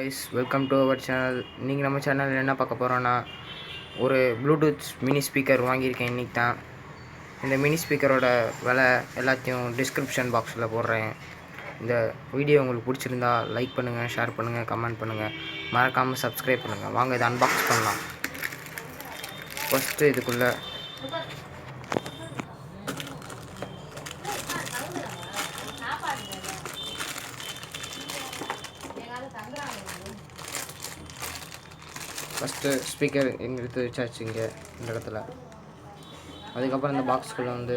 guys, welcome to our channel. இன்னைக்கு நம்ம சேனல்ல என்ன பார்க்க போறோம்னா ஒரு ப்ளூடூத் மினி ஸ்பீக்கர் வாங்கியிருக்கேன் இன்னைக்கு தான். இந்த மினி ஸ்பீக்கரோட விலை எல்லாத்தையும் டிஸ்கிரிப்ஷன் பாக்ஸில் போடுறேன். இந்த வீடியோ உங்களுக்கு பிடிச்சிருந்தா லைக் பண்ணுங்கள், ஷேர் பண்ணுங்கள், கமெண்ட் பண்ணுங்கள், மறக்காமல் சப்ஸ்கிரைப் பண்ணுங்கள். வாங்க இதை அன்பாக்ஸ் பண்ணலாம். ஃபஸ்ட்டு இதுக்குள்ளே ஃபஸ்ட்டு ஸ்பீக்கர் எங்கே எடுத்து வச்சாச்சு இங்கே இந்த இடத்துல. அதுக்கப்புறம் இந்த பாக்ஸ்குள்ளே வந்து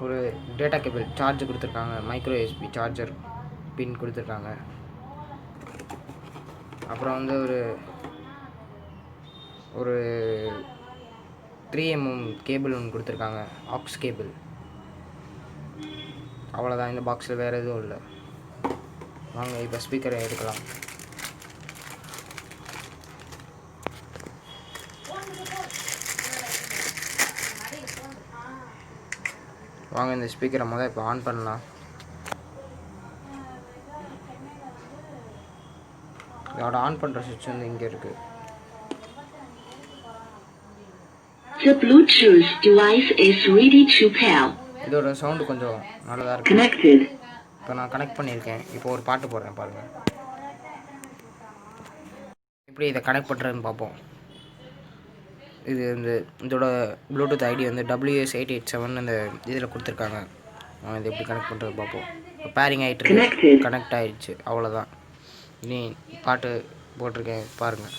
ஒரு டேட்டா கேபிள் சார்ஜ் கொடுத்துருக்காங்க, மைக்ரோ யூஎஸ்பி சார்ஜர் பின் கொடுத்துருக்காங்க. அப்புறம் வந்து ஒரு 3mm கேபிள் ஒன்று கொடுத்துருக்காங்க, ஆக்ஸ் கேபிள். அவ்வளோதான், இந்த பாக்ஸில் வேறு எதுவும் இல்லை. வாங்க இப்போ ஸ்பீக்கரை எடுக்கலாம். வாங்க இந்த ஸ்பீக்கரை முதல்ல இப்போ ஆன் பண்ணலாம். இதோட ஆன் பண்ணுற சுவிட்ச் வந்து இங்கே இருக்குது. The Bluetooth device is ready to pair. இதோட சவுண்டு கொஞ்சம் நல்லதாக இருக்கு. Connected. இப்போ நான் கனெக்ட் பண்ணியிருக்கேன். இப்போ ஒரு பாட்டு போடுறேன் பாருங்கள். எப்படி இதை கனெக்ட் பண்ணுறதுன்னு பார்ப்போம். இதோட ப்ளூடூத் ஐடி வந்து WS887 இந்த இதில் கொடுத்துருக்காங்க. இது எப்படி கனெக்ட் பண்ணுறது பார்ப்போம். இப்போ பேரிங் ஆகிட்டு கனெக்ட் ஆகிடுச்சு. அவ்வளோதான். இனி பாட்டு போட்டிருக்கேன் பாருங்கள்.